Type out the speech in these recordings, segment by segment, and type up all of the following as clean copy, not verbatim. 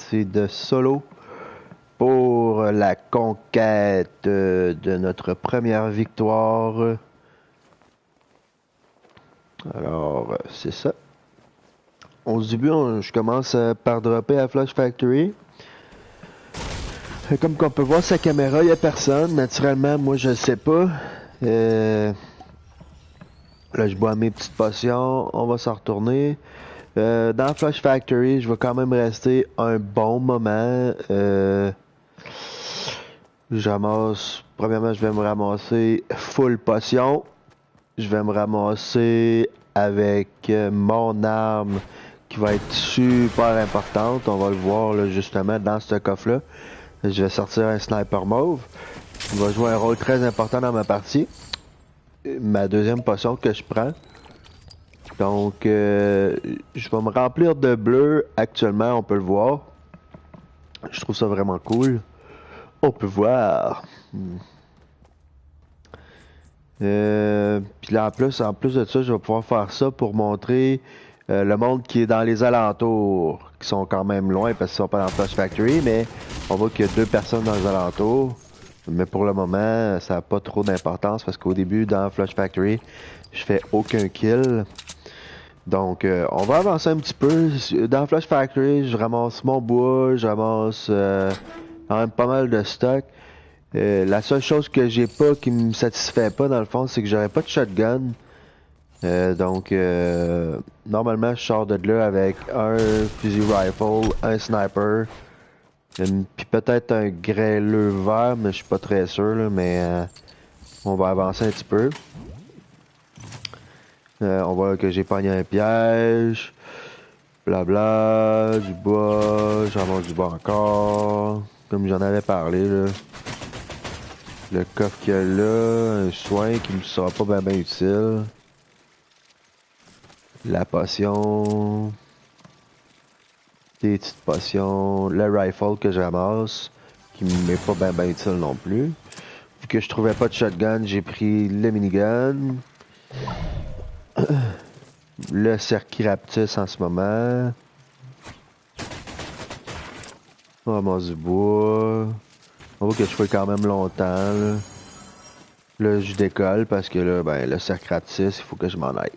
partie de solo pour la conquête de notre première victoire. Alors, c'est ça. Au début, je commence par dropper à Flush Factory. Comme qu'on peut voir sa caméra, il n'y a personne. Naturellement, moi, je ne sais pas. Là, je bois mes petites potions. On va s'en retourner. Dans Flush Factory, je vais quand même rester un bon moment. Premièrement, je vais me ramasser full potion. Je vais me ramasser avec mon arme qui va être super importante. On va le voir là, justement dans ce coffre-là. Je vais sortir un sniper mauve. Il va jouer un rôle très important dans ma partie. Ma deuxième potion que je prends. Donc, je vais me remplir de bleu actuellement, on peut le voir. Je trouve ça vraiment cool. On peut voir. Puis là, en plus de ça, je vais pouvoir faire ça pour montrer le monde qui est dans les alentours, qui sont quand même loin parce qu'ils sont pas dans Flush Factory, mais on voit qu'il y a 2 personnes dans les alentours. Mais pour le moment, ça n'a pas trop d'importance parce qu'au début, dans Flush Factory, je fais aucun kill. Donc, on va avancer un petit peu. Dans Flush Factory, je ramasse mon bois, je ramasse quand même pas mal de stock. La seule chose que j'ai pas, qui me satisfait pas dans le fond, c'est que j'aurais pas de shotgun. Donc, normalement, je sors de là avec un fusil rifle, un sniper, puis peut-être un grêleux vert, mais je suis pas très sûr, là, mais on va avancer un petit peu. On voit que j'ai pogné un piège. Blabla, du bois, j'en mange du bois encore. Comme j'en avais parlé, là. Le coffre qu'il y a là, un soin qui me sera pas bien utile. La potion. Des petites potions. Le rifle que je ramasse, qui m'est pas bien utile non plus. Vu que je trouvais pas de shotgun, j'ai pris le minigun. Le Cerchiraptus en ce moment. On ramasse du bois. On voit que je fais quand même longtemps, là. Là, je décolle parce que là, ben, le Cerchiraptus, il faut que je m'en aille.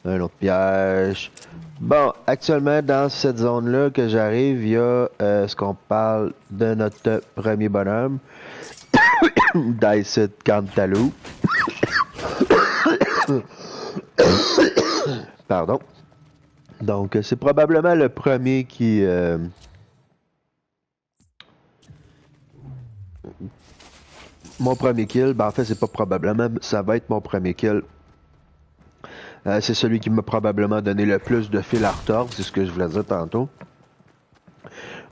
Un autre piège. Bon, actuellement, dans cette zone-là que j'arrive, il y a ce qu'on parle de notre premier bonhomme. Diced Cantalou. Pardon. Donc, c'est probablement le premier qui... Mon premier kill. Ben, en fait, c'est pas probablement, ça va être mon premier kill. C'est celui qui m'a probablement donné le plus de fil à retordre, c'est ce que je voulais dire tantôt.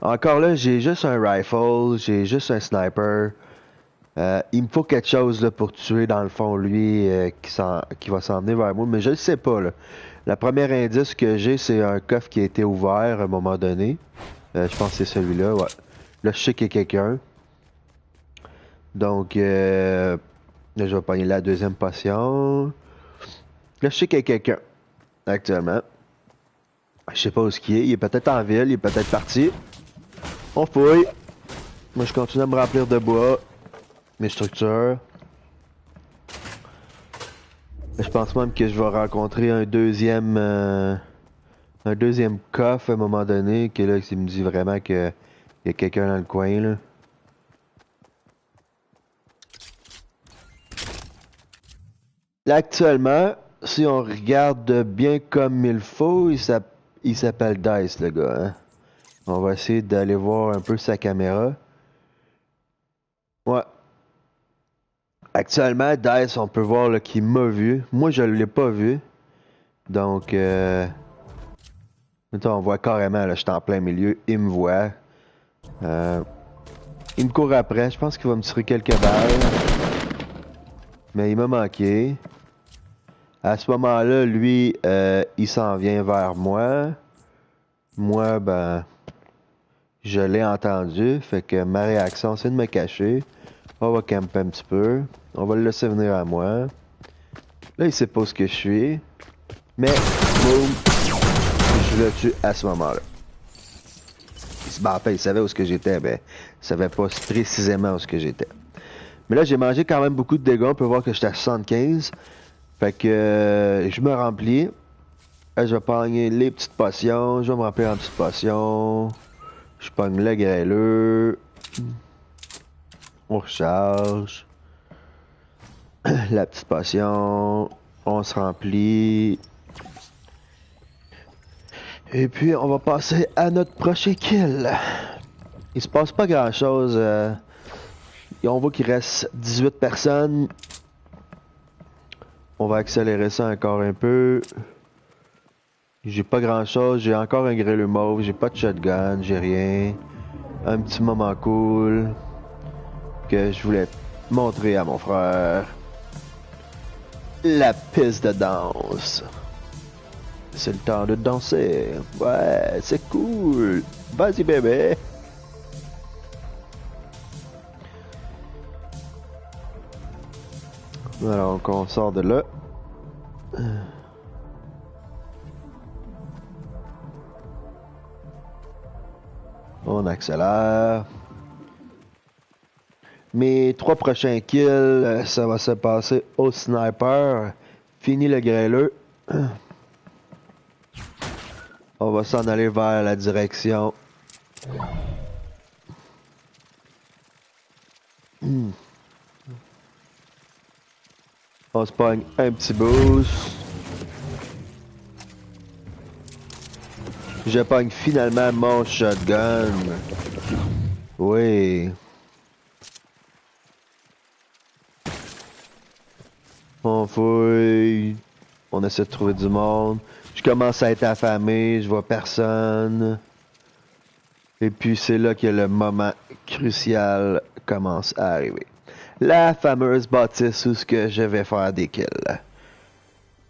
Encore là, j'ai juste un rifle, j'ai juste un sniper. Il me faut quelque chose là, pour tuer, dans le fond, lui, qui va s'en venir vers moi, mais je le sais pas, là. La première indice que j'ai, c'est un coffre qui a été ouvert à un moment donné. Je pense que c'est celui-là, ouais. Là, je sais qu'il y a quelqu'un. Donc, là, je vais pogner la deuxième potion. Là, je sais qu'il y a quelqu'un, actuellement. Je sais pas où est-ce qu'il est. Il est peut-être en ville, il est peut-être parti. On fouille. Moi, je continue à me remplir de bois. Mes structures. Je pense même que je vais rencontrer un deuxième coffre à un moment donné, que là, il me dit vraiment qu'il y a quelqu'un dans le coin, là. Là, actuellement, si on regarde bien comme il faut, il s'appelle Dice, le gars, hein. On va essayer d'aller voir un peu sa caméra. Ouais. Actuellement, Dice, on peut voir qu'il m'a vu. Moi, je l'ai pas vu. Donc, on voit carrément, là, je suis en plein milieu. Il me voit. Il me court après. Je pense qu'il va me tirer quelques balles. Mais il m'a manqué. À ce moment-là, lui, il s'en vient vers moi. Moi, ben, je l'ai entendu. Fait que ma réaction, c'est de me cacher. On va camper un petit peu. On va le laisser venir à moi. Là, il sait pas où ce que je suis. Mais, boum, je le tue à ce moment-là. En fait, il savait où ce que j'étais, mais il savait pas précisément où ce que j'étais. Mais là, j'ai mangé quand même beaucoup de dégâts. On peut voir que j'étais à 75. Fait que je me remplis. Là, je vais pogner les petites potions. Je vais me remplir en petites potions. Je pogne le grêleux. On recharge. La petite potion. On se remplit. Et puis, on va passer à notre prochain kill. Il se passe pas grand chose. Et on voit qu'il reste 18 personnes. On va accélérer ça encore un peu. J'ai pas grand chose. J'ai encore un grêleux mauve. J'ai pas de shotgun. J'ai rien. Un petit moment cool que je voulais montrer à mon frère. La piste de danse. C'est le temps de danser. Ouais, c'est cool. Vas-y, bébé. Alors, on sort de là. On accélère. Mes 3 prochains kills, ça va se passer au sniper. Fini le grêleux. On va s'en aller vers la direction. On se pogne un petit boost. Je pogne finalement mon shotgun. Oui. On fouille. On essaie de trouver du monde. Je commence à être affamé. Je vois personne. Et puis c'est là que le moment crucial commence à arriver. La fameuse bâtisse où ce que je vais faire des kills.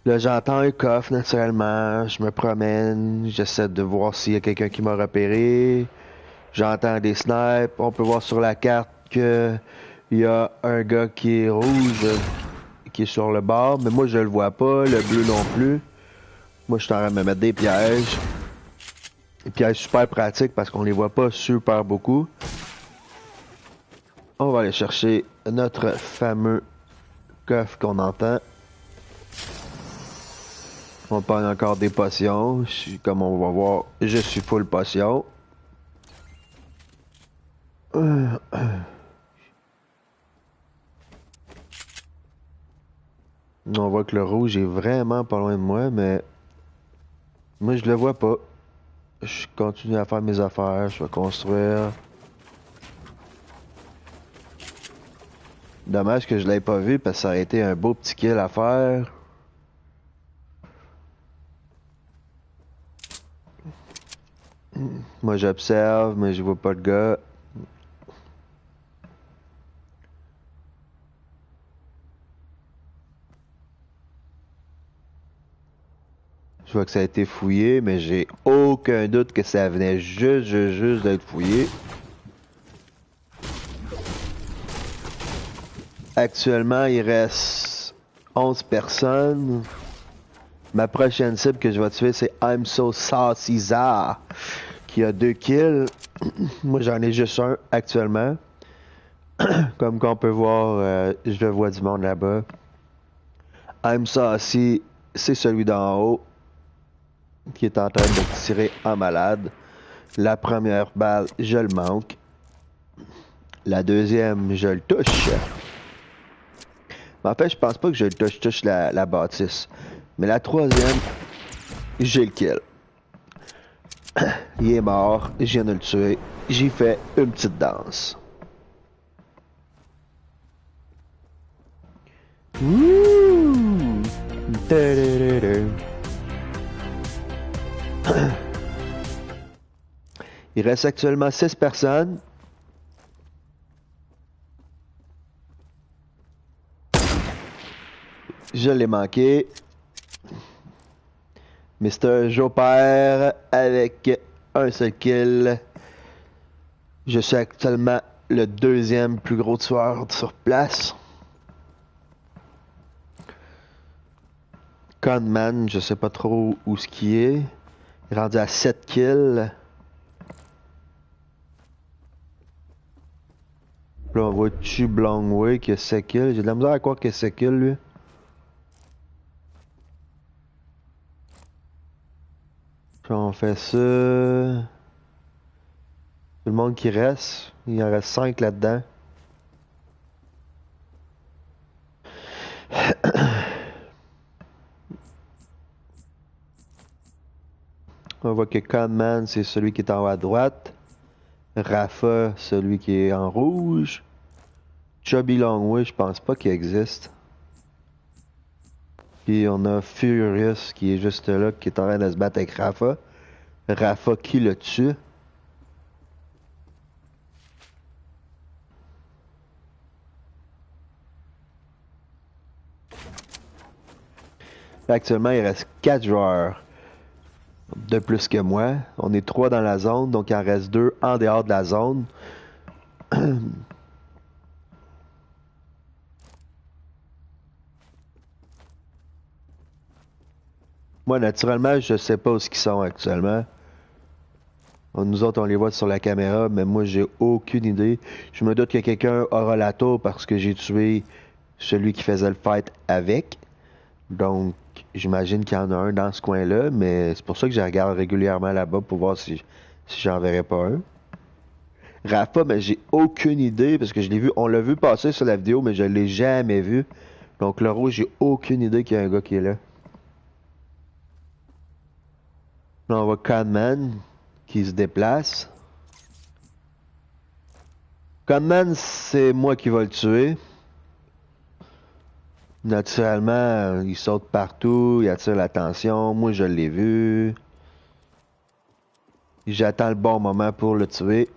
Là, j'entends un coffre, naturellement. Je me promène. J'essaie de voir s'il y a quelqu'un qui m'a repéré. J'entends des snipes. On peut voir sur la carte que il y a un gars qui est rouge, qui est sur le bord. Mais moi, je le vois pas. Le bleu non plus. Moi, je suis en train de me mettre des pièges. Des pièges super pratiques parce qu'on les voit pas super beaucoup. On va aller chercher notre fameux coffre qu'on entend. On prend encore des potions. Comme on va voir, je suis full potion. On voit que le rouge est vraiment pas loin de moi, mais moi je le vois pas. Je continue à faire mes affaires, je vais construire. Dommage que je l'ai pas vu parce que ça aurait été un beau petit kill à faire. Moi j'observe, mais je vois pas de gars. Je vois que ça a été fouillé, mais j'ai aucun doute que ça venait juste d'être fouillé. Actuellement, il reste 11 personnes. Ma prochaine cible que je vais tuer, c'est I'm So Saucy Za, qui a 2 kills. Moi, j'en ai juste un actuellement. Comme qu'on peut voir, je le vois du monde là-bas. I'm Saucy, c'est celui d'en haut qui est en train de tirer en malade. La première balle, je le manque. La deuxième, je le touche. Mais en fait, je pense pas que je le touche. Je touche la bâtisse. Mais la troisième, j'ai le kill. Il est mort, je viens de le tuer. J'ai fait une petite danse. Wouh! Il reste actuellement 6 personnes. Je l'ai manqué. Mr. Jopère avec un seul kill. Je suis actuellement le deuxième plus gros tueur sur place. Conman, je sais pas trop où ce qui est. Il est rendu à 7 kills. Là, on voit Tube Longway qui a 7 kills. J'ai de la misère à croire qu'il a 7 kills, lui. Puis on fait ça. Tout le monde qui reste. Il en reste 5 là-dedans. On voit que Conman, c'est celui qui est en haut à droite. Rafa, celui qui est en rouge. Chubby Longway, je pense pas qu'il existe. Puis on a Furious qui est juste là, qui est en train de se battre avec Rafa. Rafa qui le tue. Là, actuellement, il reste 4 joueurs de plus que moi. On est 3 dans la zone, donc il en reste 2 en dehors de la zone. Moi, naturellement, je sais pas où ils sont actuellement. Nous autres, on les voit sur la caméra, mais moi, j'ai aucune idée. Je me doute que quelqu'un aura la tour parce que j'ai tué celui qui faisait le fight avec. Donc, j'imagine qu'il y en a un dans ce coin-là, mais c'est pour ça que je regarde régulièrement là-bas pour voir si j'en verrais pas un. Rafa, mais j'ai aucune idée parce que je l'ai vu, on l'a vu passer sur la vidéo, mais je l'ai jamais vu. Donc, le rouge, j'ai aucune idée qu'il y a un gars qui est là. Là, on voit Conman qui se déplace. Conman, c'est moi qui va le tuer. Naturellement, il saute partout, il attire l'attention. Moi, je l'ai vu. J'attends le bon moment pour le tuer.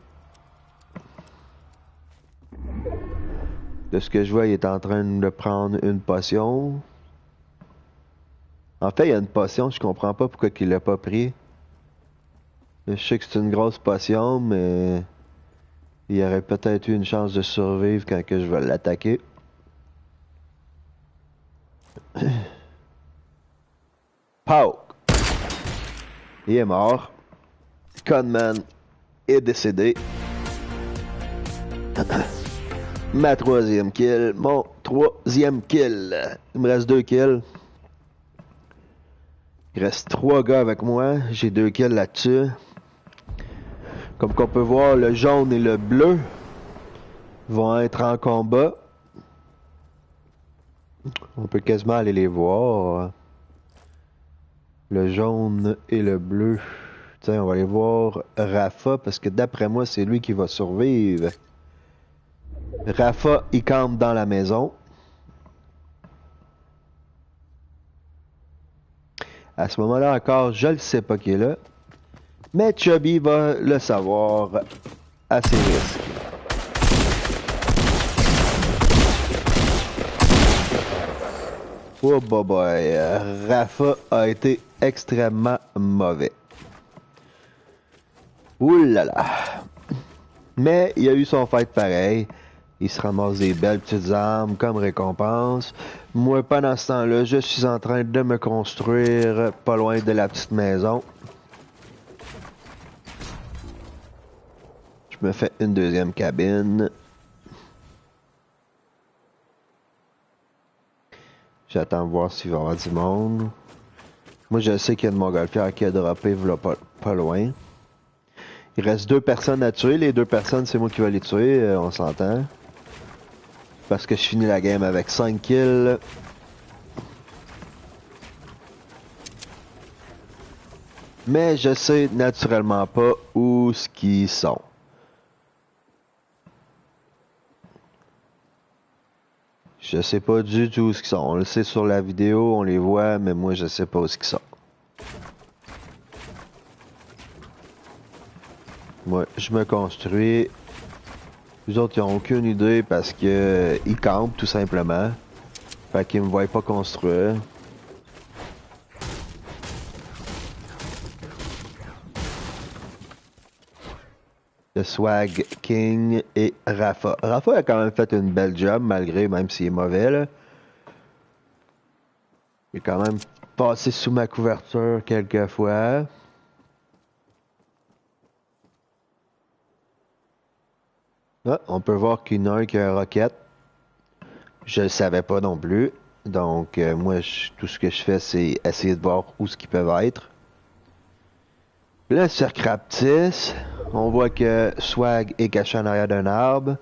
De ce que je vois, il est en train de prendre une potion. En fait, il y a une potion, je comprends pas pourquoi il l'a pas pris. Je sais que c'est une grosse potion, mais il aurait peut-être eu une chance de survivre quand que je vais l'attaquer. Pow! Il est mort. Conman est décédé. Ma troisième kill. Mon troisième kill. Il me reste 2 kills. Il reste 3 gars avec moi. J'ai 2 kills là-dessus. Comme qu'on peut voir, le jaune et le bleu vont être en combat. On peut quasiment aller les voir. Le jaune et le bleu. Tiens, on va aller voir Rafa parce que d'après moi, c'est lui qui va survivre. Rafa, il campe dans la maison. À ce moment-là encore, je ne sais pas qui est là. Mais Chubby va le savoir à ses risques. Oh boy, Rafa a été extrêmement mauvais. Ouh là là. Mais il a eu son fight pareil. Il se ramasse des belles petites armes comme récompense. Moi, pendant ce temps-là, je suis en train de me construire pas loin de la petite maison. Je me fais une deuxième cabine. J'attends de voir s'il va y avoir du monde. Moi, je sais qu'il y a une montgolfière qui a droppé pas loin. Il reste 2 personnes à tuer. Les 2 personnes, c'est moi qui vais les tuer, on s'entend. Parce que je finis la game avec 5 kills. Mais je sais naturellement pas où ce qu'ils sont. Je sais pas du tout où ce qu'ils sont. On le sait sur la vidéo, on les voit, mais moi je sais pas où ce qu'ils sont. Moi, je me construis. Les autres, ils ont aucune idée parce que ils campent tout simplement. Fait qu'ils me voient pas construire. Le Swag King et Rafa. Rafa a quand même fait une belle job malgré, même s'il est mauvais là. Il a quand même passer sous ma couverture quelques fois. Ah, on peut voir qu'il y en a un qui a un roquette. Je le savais pas non plus. Donc, moi, tout ce que je fais, c'est essayer de voir où ce qu'ils peuvent être. Là, sur Craptis, on voit que Swag est caché en arrière d'un arbre.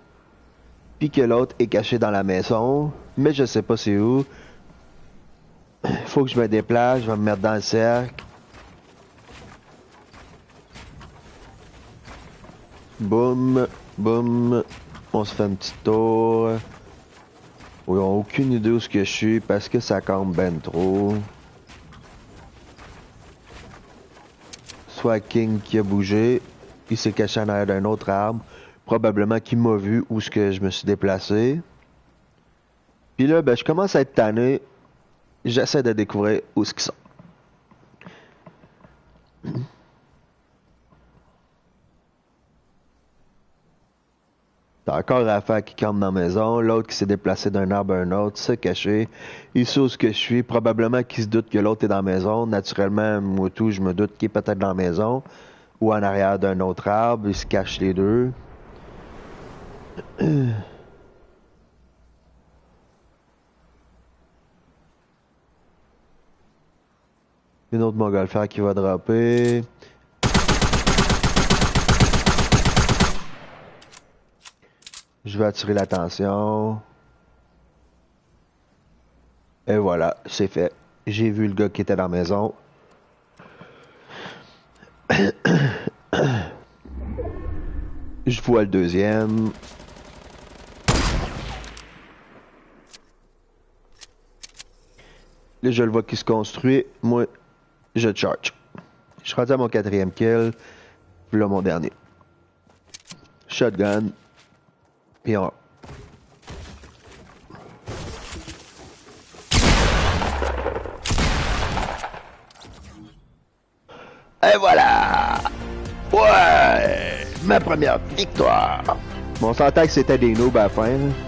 Puis que l'autre est caché dans la maison. Mais je sais pas c'est où. Faut que je me déplace, je vais me mettre dans le cercle. Boum, boum. On se fait un petit tour. Ils n'ont aucune idée où ce que je suis parce que ça campe ben trop. Soit King qui a bougé. Il s'est caché en arrière d'un autre arbre. Probablement qu'il m'a vu où ce que je me suis déplacé. Puis là, ben, je commence à être tanné. J'essaie de découvrir où ce qu'ils sont. T'as encore Rafa qui campe dans la maison, l'autre qui s'est déplacé d'un arbre à un autre, se caché. Il sait où ce que je suis, probablement qu'il se doute que l'autre est dans la maison. Naturellement, moi tout, je me doute qu'il est peut-être dans la maison ou en arrière d'un autre arbre. Ils se cachent les deux. Une autre montgolfière qui va dropper. Je vais attirer l'attention. Et voilà, c'est fait. J'ai vu le gars qui était dans la maison. Je vois le deuxième. Là, je le vois qui se construit. Moi, je charge. Je suis rendu à mon 4e kill. Puis là, mon dernier. Shotgun. Puis on... Et voilà! Ouais! Ma première victoire! Bon, on s'entend que c'était des noobs à la fin, là.